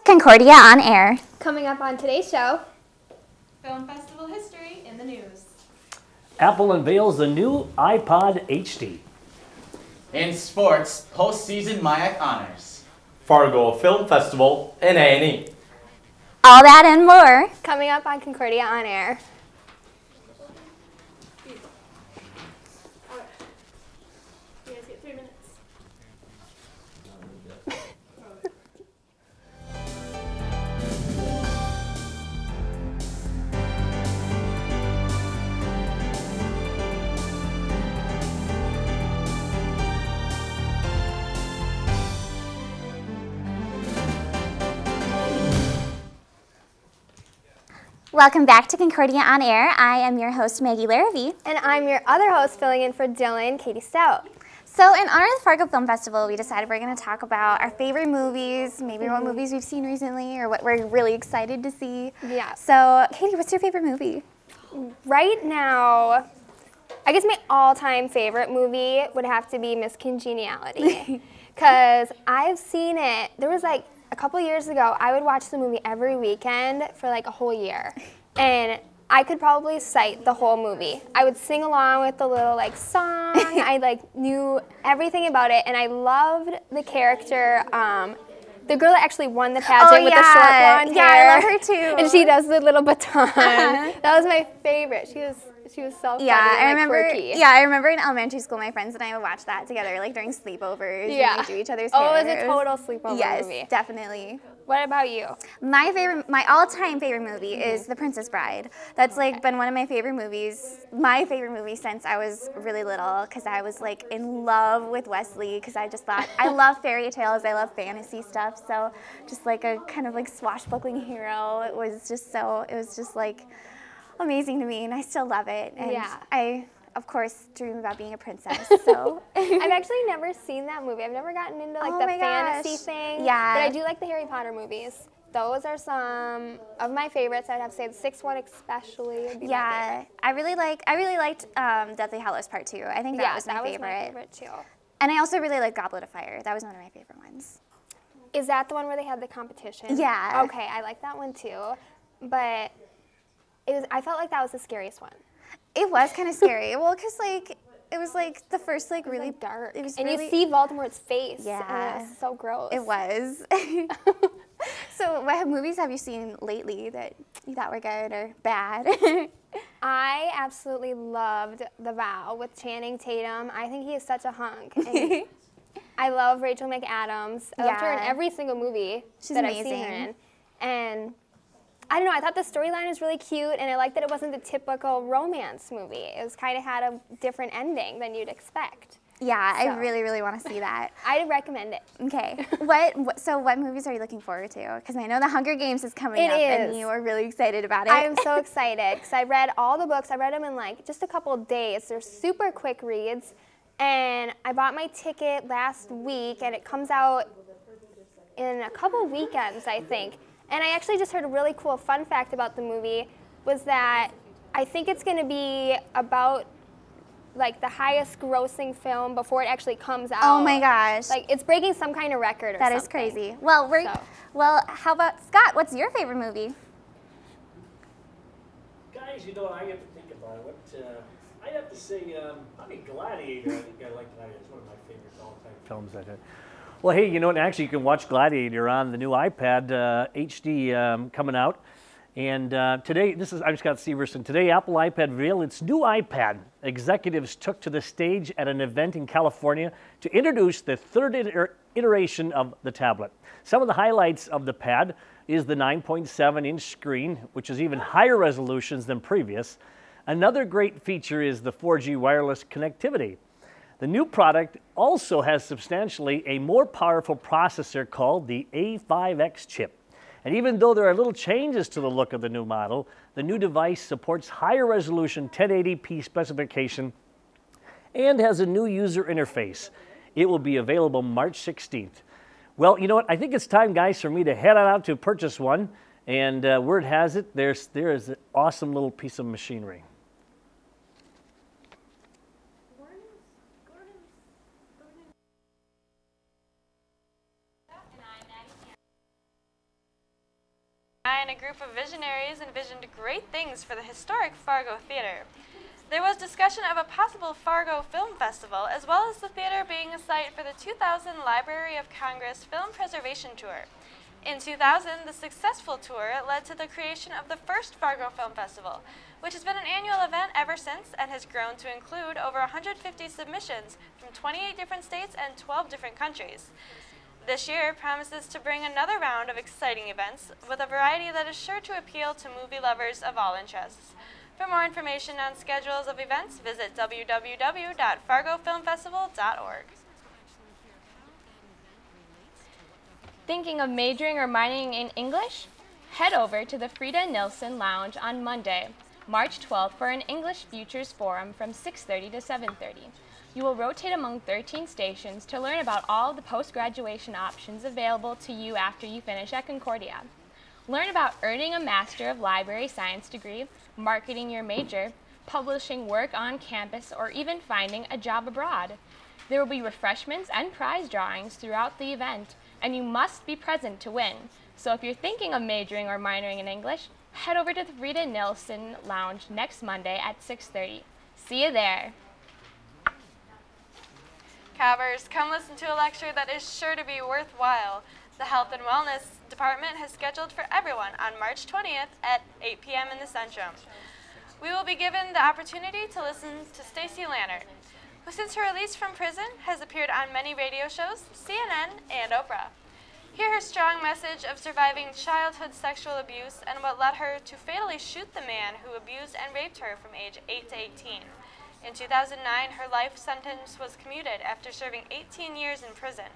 Concordia On Air. Coming up on today's show, Film Festival history in the news. Apple unveils the new iPod HD. In sports, postseason MIAC honors. Fargo Film Festival in A&E. All that and more. coming up on Concordia On Air. You guys get 3 minutes. Welcome back to Concordia On Air. I am your host, Maggie Larrabee. And I'm your other host filling in for Dylan, Katie Stout. So in honor of the Fargo Film Festival, we decided we're going to talk about our favorite movies, maybe what movies we've seen recently or what we're really excited to see. Yeah. So, Katie, what's your favorite movie? Right now, I guess my all-time favorite movie would have to be Miss Congeniality. Because I've seen it, there was like a couple years ago, I would watch the movie every weekend for like a whole year. And I could probably cite the whole movie. I would sing along with the little like song. I like knew everything about it, and I loved the character. The girl that actually won the pageant with the short blonde hair. Yeah, I love her too. And she does the little baton. That was my favorite. She was so funny and quirky. Yeah, I remember in elementary school, my friends and I would watch that together, like during sleepovers. Yeah. And we'd do each other's hair. Oh, it was a total sleepover movie. Yes, definitely. What about you? My all-time favorite movie is The Princess Bride. That's like been one of my favorite movies. My favorite movie since I was really little, because I was like in love with Wesley. Because I just thought I love fairy tales, I love fantasy stuff. So just like a kind of like swashbuckling hero. It was just like amazing to me, and I still love it. And Yeah. I, of course, dream about being a princess. So I've actually never seen that movie. I've never gotten into like Oh the my fantasy gosh. thing. Yeah. But I do like the Harry Potter movies. Those are some of my favorites. I'd have to say the sixth one especially would be my favorite. I really liked Deathly Hallows Part 2. I think that was my favorite. My favorite too. And I also really liked Goblet of Fire. That was one of my favorite ones. Is that the one where they had the competition? Yeah. Okay, I like that one too. But I felt like that was the scariest one. It was kind of scary. Well, because like it was like the first like really Like dark. It was and really, you see Voldemort's face. Yeah. And it was so gross. It was. So, what movies have you seen lately that you thought were good or bad? I absolutely loved The Vow with Channing Tatum. I think he is such a hunk. And I love Rachel McAdams. I loved her in Yeah. every single movie She's that I've seen her amazing. in. And I don't know, I thought the storyline was really cute, and I liked that it wasn't the typical romance movie. It was kind of had a different ending than you'd expect. Yeah, I So. really, really want to see that. I'd recommend it. Okay. So what movies are you looking forward to? Because I know The Hunger Games is coming It up, and is. you are really excited about it. I am so excited because I read all the books. I read them in like just a couple of days. They're super quick reads. And I bought my ticket last week, and it comes out in a couple weekends, I think. And I actually just heard a really cool fun fact about the movie was that I think it's going to be about like the highest grossing film before it actually comes out. Oh my gosh. Like it's breaking some kind of record or That something. is crazy. Well, how about Scott? What's your favorite movie? Guys, you know, I have to think about it. I have to say, Gladiator. I think I like Gladiator. It's one of my favorite all-time films. Well, hey, you know what? Actually, you can watch Gladiator on the new iPad HD coming out. And today, I'm Scott Severson. Today, Apple iPad revealed its new iPad. Executives took to the stage at an event in California to introduce the third iteration of the tablet. Some of the highlights of the pad is the 9.7-inch screen, which is even higher resolutions than previous. Another great feature is the 4G wireless connectivity. The new product also has substantially a more powerful processor called the A5X chip. And even though there are little changes to the look of the new model, the new device supports higher resolution 1080p specification and has a new user interface. It will be available March 16th. Well, you know what? I think it's time, guys, for me to head on out to purchase one. And word has it, there is an awesome little piece of machinery. And a group of visionaries envisioned great things for the historic Fargo Theater. There was discussion of a possible Fargo Film Festival, as well as the theater being a site for the 2000 Library of Congress Film Preservation Tour. In 2000, the successful tour led to the creation of the first Fargo Film Festival, which has been an annual event ever since and has grown to include over 150 submissions from 28 different states and 12 different countries. This year promises to bring another round of exciting events with a variety that is sure to appeal to movie lovers of all interests. For more information on schedules of events, visit www.fargofilmfestival.org. Thinking of majoring or minoring in English? Head over to the Frida Nilsson Lounge on Monday, March 12th for an English Futures Forum from 6:30 to 7:30. You will rotate among 13 stations to learn about all the post-graduation options available to you after you finish at Concordia. Learn about earning a Master of Library Science degree, marketing your major, publishing work on campus, or even finding a job abroad. There will be refreshments and prize drawings throughout the event, and you must be present to win. So if you're thinking of majoring or minoring in English, head over to the Frida Nilsson Lounge next Monday at 6:30. See you there. Cobbers, come listen to a lecture that is sure to be worthwhile. The Health and Wellness Department has scheduled for everyone on March 20th at 8 p.m. in the Centrum. We will be given the opportunity to listen to Stacey Lannert, who since her release from prison has appeared on many radio shows, CNN, and Oprah. Hear her strong message of surviving childhood sexual abuse and what led her to fatally shoot the man who abused and raped her from age 8 to 18. In 2009, her life sentence was commuted after serving 18 years in prison.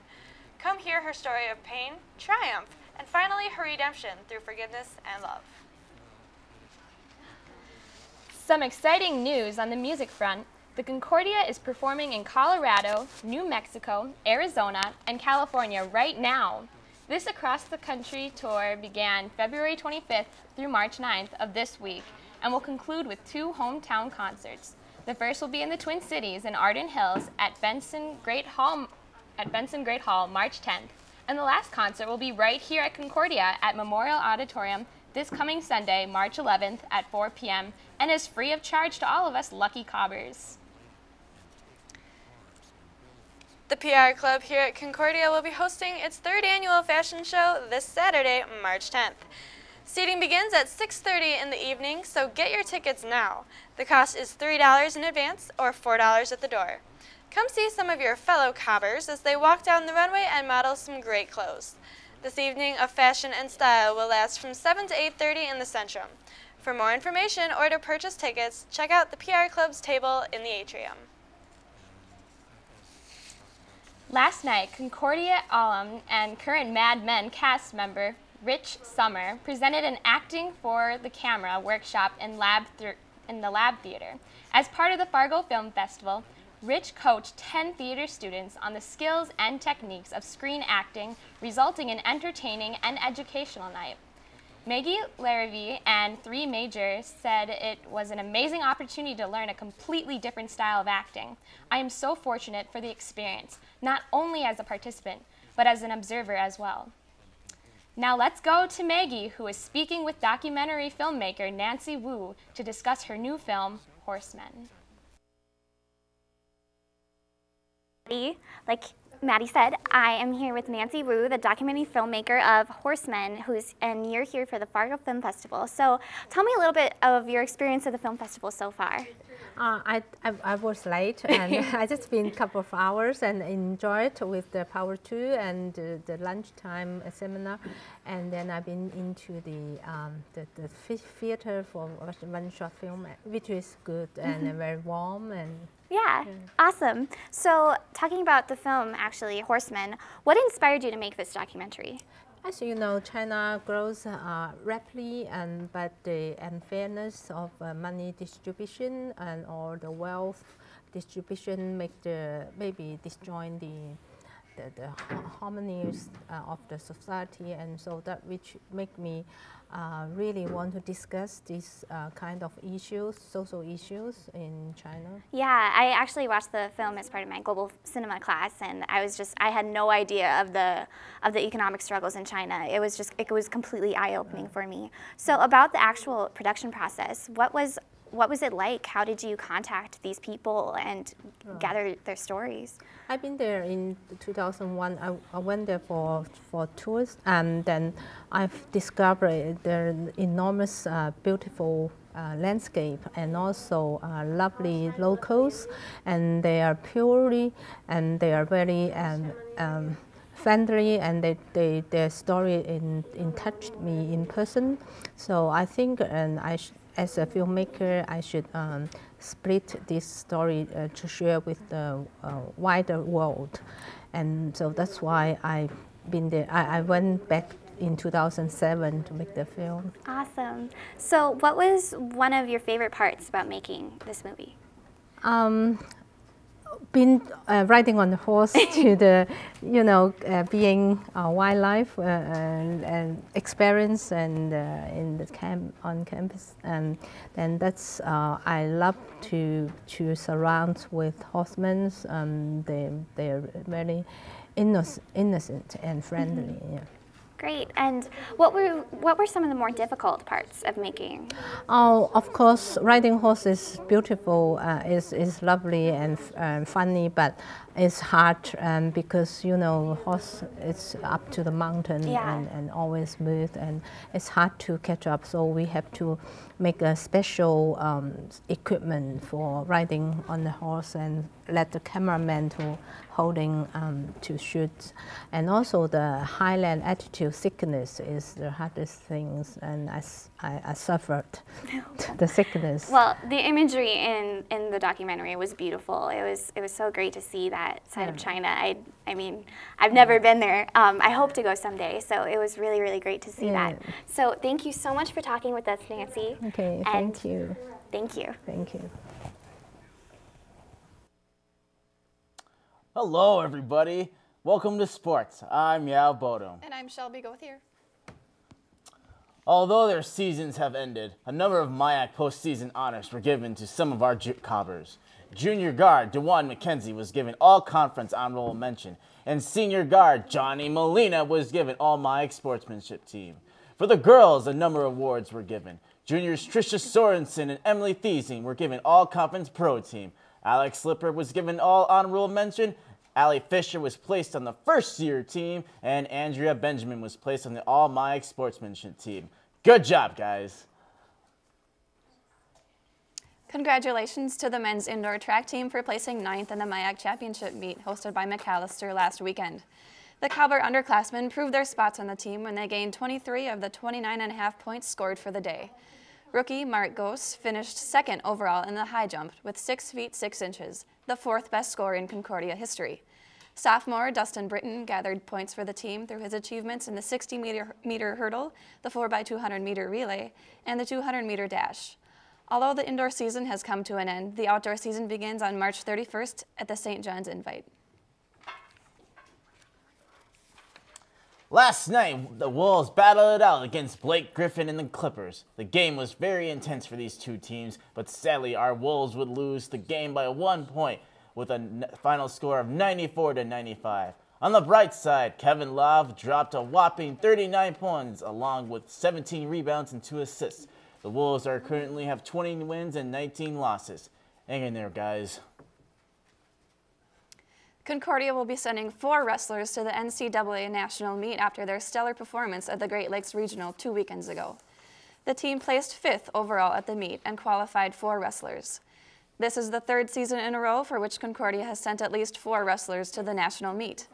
Come hear her story of pain, triumph, and finally her redemption through forgiveness and love. Some exciting news on the music front. The Concordia is performing in Colorado, New Mexico, Arizona, and California right now. This across-the-country tour began February 25th through March 9th of this week and will conclude with 2 hometown concerts. The first will be in the Twin Cities in Arden Hills at Benson Great Hall March 10th, and the last concert will be right here at Concordia at Memorial Auditorium this coming Sunday, March 11th at 4 p.m. and is free of charge to all of us lucky cobbers. The PR Club here at Concordia will be hosting its 3rd annual fashion show this Saturday, March 10th. Seating begins at 6:30 in the evening, so get your tickets now. The cost is $3 in advance or $4 at the door. Come see some of your fellow cobbers as they walk down the runway and model some great clothes. This evening of fashion and style will last from 7 to 8:30 in the Centrum. For more information or to purchase tickets, check out the PR Club's table in the atrium. Last night, Concordia alum and current Mad Men cast member Rich Sommer presented an acting for the camera workshop in the Lab Theater. As part of the Fargo Film Festival, Rich coached 10 theater students on the skills and techniques of screen acting, resulting in entertaining and educational night. Maggie Larrivee and 3 majors said it was an amazing opportunity to learn a completely different style of acting. I am so fortunate for the experience, not only as a participant, but as an observer as well. Now let's go to Maggie, who is speaking with documentary filmmaker Nancy Wu to discuss her new film, Horsemen. Like Maddie said, I am here with Nancy Wu, the documentary filmmaker of Horsemen, and you're here for the Fargo Film Festival. So tell me a little bit of your experience of the film festival so far. I was late, and I just been a couple of hours and enjoyed with the Power 2 and the lunchtime seminar, and then I've been into the theater for one short film, which is good and very warm and. Yeah, awesome. So talking about the film, actually, Horsemen, what inspired you to make this documentary? As you know, China grows rapidly, but the unfairness of money distribution and or the wealth distribution make maybe destroying harmonies of the society, and so that which make me really want to discuss these kind of issues, social issues in China. Yeah, I actually watched the film as part of my global cinema class, and I had no idea of the economic struggles in China. It was completely eye-opening for me. So about the actual production process, what was it like? How did you contact these people and gather their stories? I've been there in 2001. I went there for tours, and then I've discovered the enormous, beautiful landscape, and also lovely locals, and they are purely, and they are very friendly, and their story touched me in person. So I think, as a filmmaker, I should split this story to share with the wider world. And so that's why I've been there. I went back in 2007 to make the film. Awesome. So what was one of your favorite parts about making this movie? Been riding on the horse to the, being wildlife and experience and in the on campus, and then that's I love to surround with horsemen. They're very innocent and friendly. Yeah. Great. And what were some of the more difficult parts of making? Oh, of course, riding horse is beautiful, is lovely and funny, but it's hard because horse is up to the mountain and always smooth, and it's hard to catch up. So we have to make a special equipment for riding on the horse, and let the cameraman to holding to shoot. And also the highland altitude sickness is the hardest things, and I suffered the sickness. Well, the imagery in the documentary was beautiful. It was so great to see that side of China. I mean, I've never been there. I hope to go someday, so it was really, really great to see that. So thank you so much for talking with us, Nancy. Okay, thank you. Thank you. Thank you. Hello, everybody. Welcome to Sports. I'm Yao Bodum. And I'm Shelby Gauthier. Although their seasons have ended, a number of MIAC postseason honors were given to some of our Cobbers. Junior guard DeJuan McKenzie was given all-conference honorable mention, and senior guard Johnny Molina was given all-MIAC sportsmanship team. For the girls, a number of awards were given. Juniors Trisha Sorensen and Emily Thiesing were given all-conference pro team. Alex Slipper was given all honorable mention. Allie Fisher was placed on the first-year team, and Andrea Benjamin was placed on the all-MIAC sportsmanship team. Good job, guys. Congratulations to the men's indoor track team for placing 9th in the MIAC championship meet hosted by McAllister last weekend. The Cowber underclassmen proved their spots on the team when they gained 23 of the 29.5 points scored for the day. Rookie Mark Gose finished second overall in the high jump with 6 feet 6 inches, the 4th best score in Concordia history. Sophomore Dustin Britton gathered points for the team through his achievements in the 60-meter hurdle, the 4x200-meter relay, and the 200-meter dash. Although the indoor season has come to an end, the outdoor season begins on March 31st at the St. John's Invite. Last night, the Wolves battled it out against Blake Griffin and the Clippers. The game was very intense for these two teams, but sadly our Wolves would lose the game by 1 point with a final score of 94-95. On the bright side, Kevin Love dropped a whopping 39 points along with 17 rebounds and 2 assists. The Wolves currently have 20 wins and 19 losses. Hang in there, guys. Concordia will be sending 4 wrestlers to the NCAA National Meet after their stellar performance at the Great Lakes Regional 2 weekends ago. The team placed 5th overall at the meet and qualified 4 wrestlers. This is the 3rd season in a row for which Concordia has sent at least 4 wrestlers to the national meet.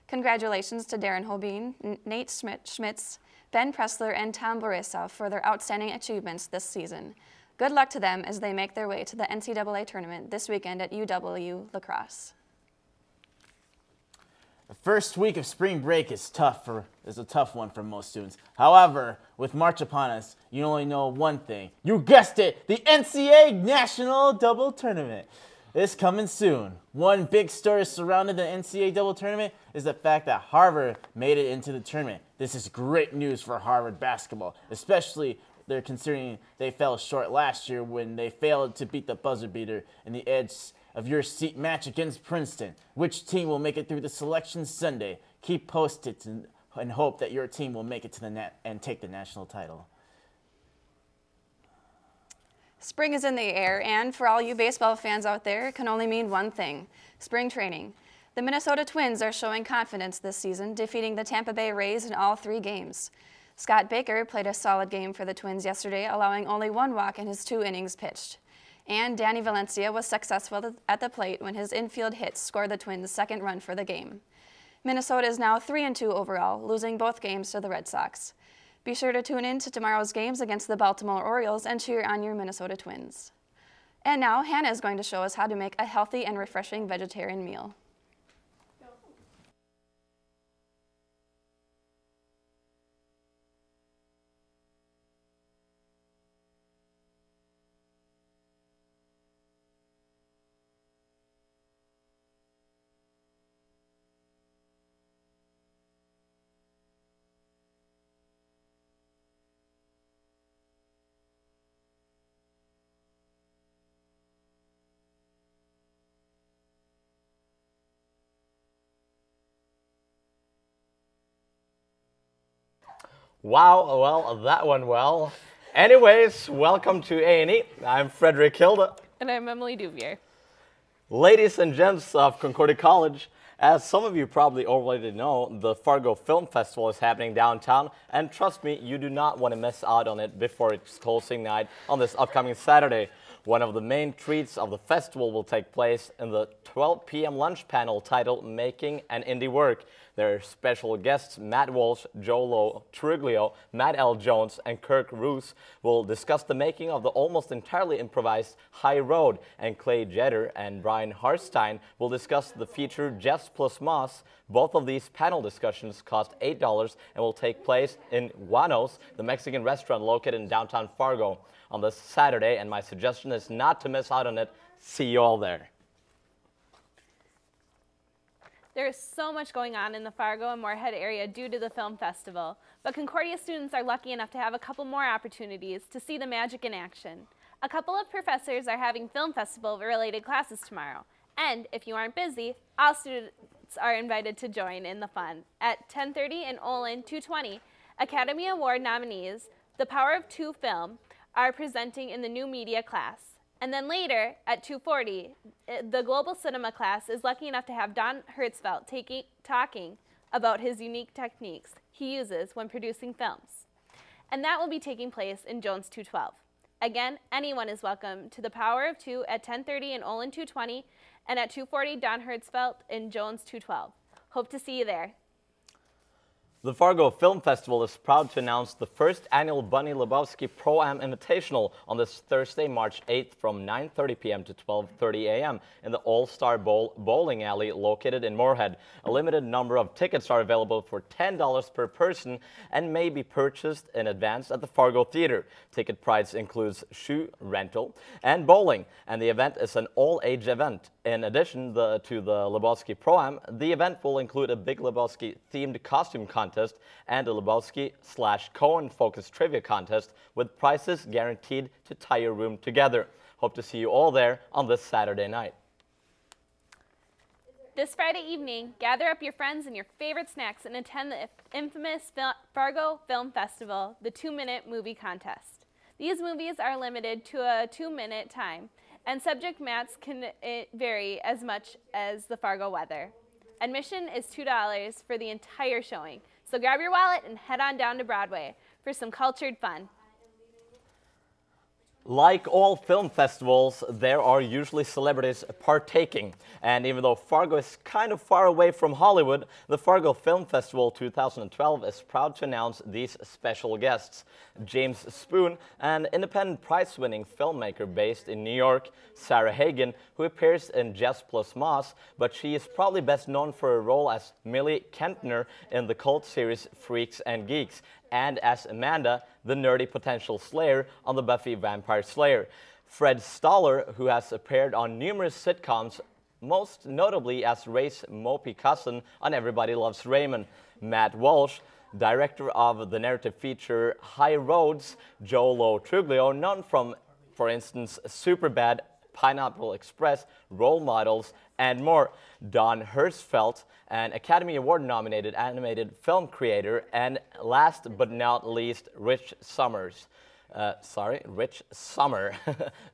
Congratulations to Darren Hobeen, Nate Schmitz, Ben Pressler, and Tom Borisov for their outstanding achievements this season. Good luck to them as they make their way to the NCAA tournament this weekend at UW La Crosse. The first week of spring break is a tough one for most students. However, with March upon us, you only know one thing. You guessed it, the NCAA National Double Tournament. is coming soon. One big story surrounding the NCAA double tournament is the fact that Harvard made it into the tournament. This is great news for Harvard basketball, especially they're considering they fell short last year when they failed to beat the buzzer beater in the edge of your seat match against Princeton. Which team will make it through the selection Sunday? Keep posted and hope that your team will make it to the net and take the national title. Spring is in the air, and for all you baseball fans out there, it can only mean one thing: spring training. The Minnesota Twins are showing confidence this season, defeating the Tampa Bay Rays in all 3 games. Scott Baker played a solid game for the Twins yesterday, allowing only 1 walk in his 2 innings pitched. And Danny Valencia was successful at the plate when his infield hits scored the Twins' 2nd run for the game. Minnesota is now 3-2 overall, losing both games to the Red Sox. Be sure to tune in to tomorrow's games against the Baltimore Orioles and cheer on your Minnesota Twins. And now, Hannah is going to show us how to make a healthy and refreshing vegetarian meal. Wow, well, that went well. Anyways, welcome to A&E. I'm Frederick Hilda. And I'm Emily Duvier. Ladies and gents of Concordia College, as some of you probably already know, the Fargo Film Festival is happening downtown, and trust me, you do not want to miss out on it before its closing night on this upcoming Saturday. One of the main treats of the festival will take place in the 12 p.m. lunch panel titled Making an Indie Work. There are special guests Matt Walsh, Joe Truglio, Matt L. Jones, and Kirk Roos will discuss the making of the almost entirely improvised High Road, and Clay Jeter and Brian Harstein will discuss the feature Jess plus Moss. Both of these panel discussions cost $8 and will take place in Juanos, the Mexican restaurant located in downtown Fargo, on this Saturday, and my suggestion is not to miss out on it. See you all there. There is so much going on in the Fargo and Moorhead area due to the film festival, but Concordia students are lucky enough to have a couple more opportunities to see the magic in action. A couple of professors are having film festival-related classes tomorrow, and if you aren't busy, all students are invited to join in the fun. At 10:30 in Olin 220, Academy Award nominees, The Power of Two film, are presenting in the new media class. And then later, at 2:40, the global cinema class is lucky enough to have Don Hertzfeldt talking about his unique techniques he uses when producing films. And that will be taking place in Jones 212. Again, anyone is welcome to The Power of Two at 10:30 in Olin 220, and at 2:40, Don Hertzfeldt in Jones 212. Hope to see you there. The Fargo Film Festival is proud to announce the first annual Bunny Lebowski Pro-Am Invitational on this Thursday, March 8th from 9:30 p.m. to 12:30 a.m. in the All-Star Bowl bowling alley located in Moorhead. A limited number of tickets are available for $10 per person and may be purchased in advance at the Fargo Theater. Ticket price includes shoe rental and bowling, and the event is an all-age event. In addition to the Lebowski Pro-Am, the event will include a Big Lebowski-themed costume contest and a Lebowski/Cohen-focused trivia contest with prizes guaranteed to tie your room together. Hope to see you all there on this Saturday night. This Friday evening, gather up your friends and your favorite snacks and attend the infamous Fargo Film Festival, the 2-minute movie contest. These movies are limited to a 2-minute time, and subject matters can vary as much as the Fargo weather. Admission is $2 for the entire showing, so grab your wallet and head on down to Broadway for some cultured fun. Like all film festivals, there are usually celebrities partaking. And even though Fargo is kind of far away from Hollywood, the Fargo Film Festival 2012 is proud to announce these special guests. James Spoon, an independent prize-winning filmmaker based in New York, Sarah Hagen, who appears in Jess plus Moss, but she is probably best known for her role as Millie Kentner in the cult series Freaks and Geeks, and as Amanda, the nerdy potential Slayer on the Buffy Vampire Slayer. Fred Stoller, who has appeared on numerous sitcoms, most notably as Ray's mopey cousin on Everybody Loves Raymond. Matt Walsh, director of the narrative feature High Roads. Joe Lo Truglio, known from, for instance, Superbad, Pineapple Express, Role Models, and more. Don Hertzfeldt, an Academy Award-nominated animated film creator. And last but not least, Rich Sommer,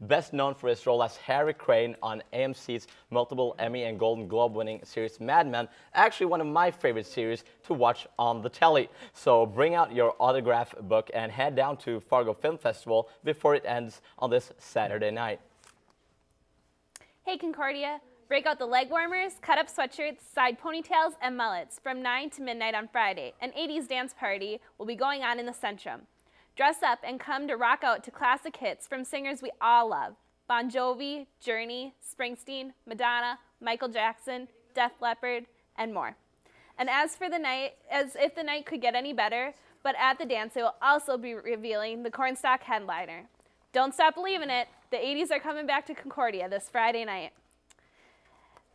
best known for his role as Harry Crane on AMC's multiple Emmy and Golden Globe-winning series Mad Men, actually one of my favorite series to watch on the telly. So bring out your autograph book and head down to Fargo Film Festival before it ends on this Saturday night. Hey Concordia, break out the leg warmers, cut-up sweatshirts, side ponytails, and mullets from 9 to midnight on Friday. An 80s dance party will be going on in the Centrum. Dress up and come to rock out to classic hits from singers we all love. Bon Jovi, Journey, Springsteen, Madonna, Michael Jackson, Def Leppard, and more. And as for the night, as if the night could get any better, but at the dance they will also be revealing the Cornstalk headliner. Don't stop believing it, the 80s are coming back to Concordia this Friday night.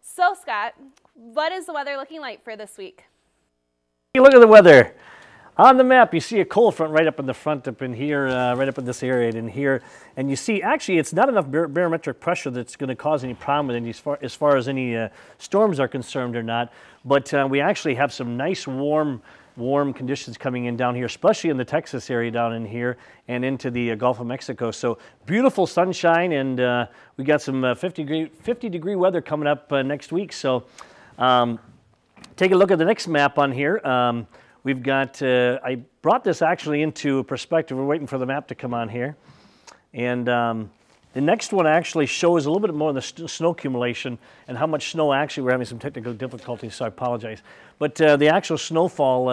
So Scott, what is the weather looking like for this week? Look at the weather. On the map, you see a cold front right up in the front, up in here, right up in this area in here. And you see, actually, it's not enough barometric pressure that's going to cause any problem with any, as far as any storms are concerned or not. But we actually have some nice warm conditions coming in down here, especially in the Texas area down in here and into the Gulf of Mexico. So beautiful sunshine, and we got some 50 degree weather coming up next week. So take a look at the next map on here. We've got, I brought this actually into perspective. We're waiting for the map to come on here. And the next one actually shows a little bit more of the snow accumulation and how much snow actually, we're having some technical difficulties, so I apologize. But the actual snowfall,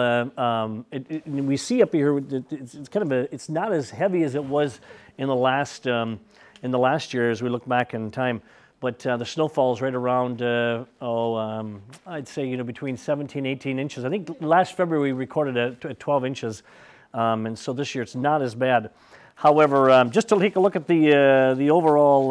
we see up here, it's kind of it's not as heavy as it was in the last year as we look back in time. But the snowfall is right around, I'd say, between 17 and 18 inches. I think last February we recorded at 12 inches, and so this year it's not as bad. However, just to take a look at the overall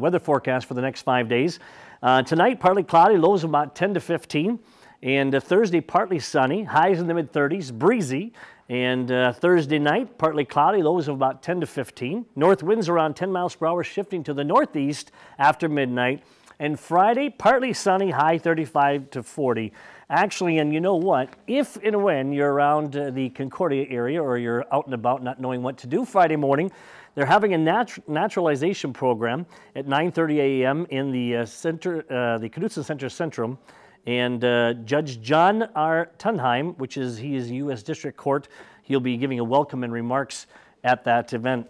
weather forecast for the next 5 days. Tonight, partly cloudy, lows of about 10 to 15. And Thursday, partly sunny, highs in the mid-30s, breezy. And Thursday night, partly cloudy, lows of about 10 to 15. North winds around 10 miles per hour, shifting to the northeast after midnight. And Friday, partly sunny, high 35 to 40. Actually, and you know what? If and when you're around the Concordia area or you're out and about not knowing what to do Friday morning, they're having a naturalization program at 9:30 a.m. in the the Knudsen Center Centrum. And Judge John R. Tunheim, he is U.S. District Court, he'll be giving a welcome and remarks at that event.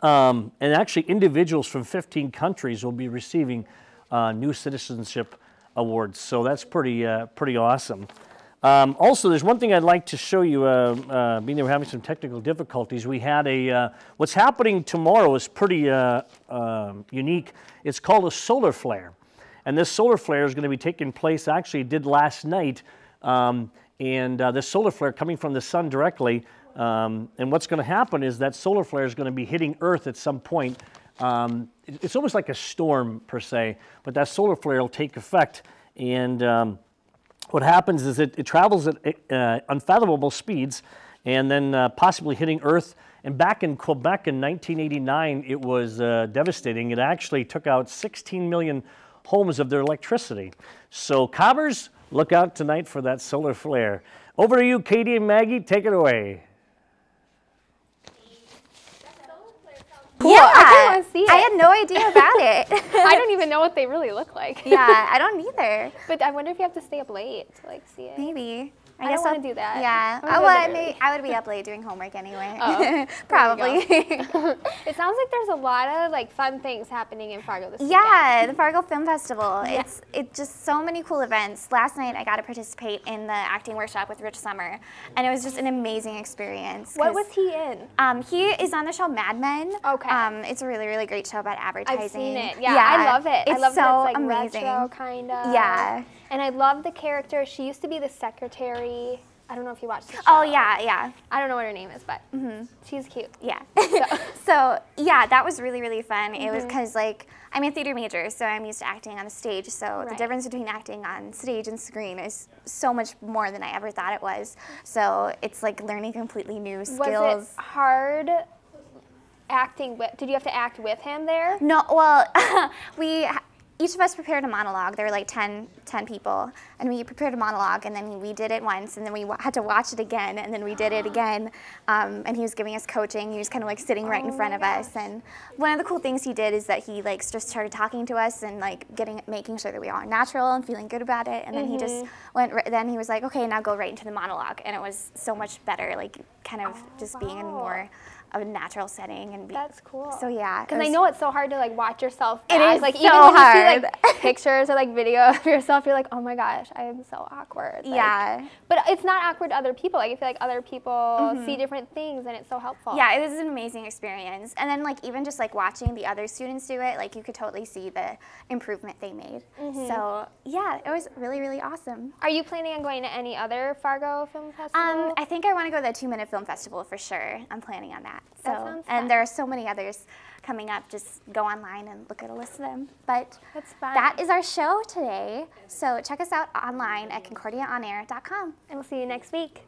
And actually, individuals from 15 countries will be receiving new citizenship awards. So that's pretty awesome. Also, there's one thing I'd like to show you. Being that we're having some technical difficulties, we had what's happening tomorrow is pretty unique. It's called a solar flare. And this solar flare is going to be taking place, actually it did last night, and this solar flare coming from the sun directly, and what's going to happen is that solar flare is going to be hitting Earth at some point. It's almost like a storm per se, but that solar flare will take effect, and what happens is it travels at unfathomable speeds, and then possibly hitting Earth. And back in Quebec in 1989, it was devastating. It actually took out 16 million homes of their electricity. So cobbers, look out tonight for that solar flare. Over to you, Katie and Maggie, take it away. Cool. Yeah, I kind of want to see it. I had no idea about it. I don't even know what they really look like. Yeah, I don't either. But I wonder if you have to stay up late to see it. Maybe. I guess want to do that. Yeah. I would be up late doing homework anyway. Oh, probably. It sounds like there's a lot of fun things happening in Fargo this weekend. Yeah, the Fargo Film Festival. Yeah. It's just so many cool events. Last night I got to participate in the acting workshop with Rich Sommer, and it was just an amazing experience. What was he in? He is on the show Mad Men. Okay. It's a really, really great show about advertising. I've seen it. Yeah, I love it. It's I love so that it's amazing. Retro kind of. Yeah. And I love the character. She used to be the secretary I don't know if you watched the show. Oh, yeah, yeah. I don't know what her name is, but she's cute. Yeah. So, yeah, that was really, really fun. It was because, like, I'm a theater major, so I'm used to acting on a stage. So the difference between acting on stage and screen is so much more than I ever thought it was. So it's like learning completely new skills. Was it hard acting with, did you have to act with him there? No, well, each of us prepared a monologue. There were like 10 people, and we prepared a monologue, and then we did it once, and then we had to watch it again, and then we did it again, and he was giving us coaching. He was kind of like sitting right in front of us, and one of the cool things he did is that he like just started talking to us and like making sure that we all are natural and feeling good about it, and then he just went, then he was like, okay, now go right into the monologue, and it was so much better, like kind of just being in more of a natural setting. And that's cool. So yeah. Because I know it's so hard to like watch yourself back. It is like so even when hard. you see like pictures or like video of yourself, you're like, oh my gosh, I am so awkward. Like, yeah. But it's not awkward to other people. Like I feel like other people see different things and it's so helpful. Yeah, it was an amazing experience. And then like even just like watching the other students do it, like you could totally see the improvement they made. So yeah, it was really, really awesome. Are you planning on going to any other Fargo Film Festival? I think I want to go to the 2-Minute Film Festival for sure. I'm planning on that. So, that sounds fun. And there are so many others coming up. Just go online and look at a list of them. But that's fun. That is our show today. So check us out online at ConcordiaOnAir.com. And we'll see you next week.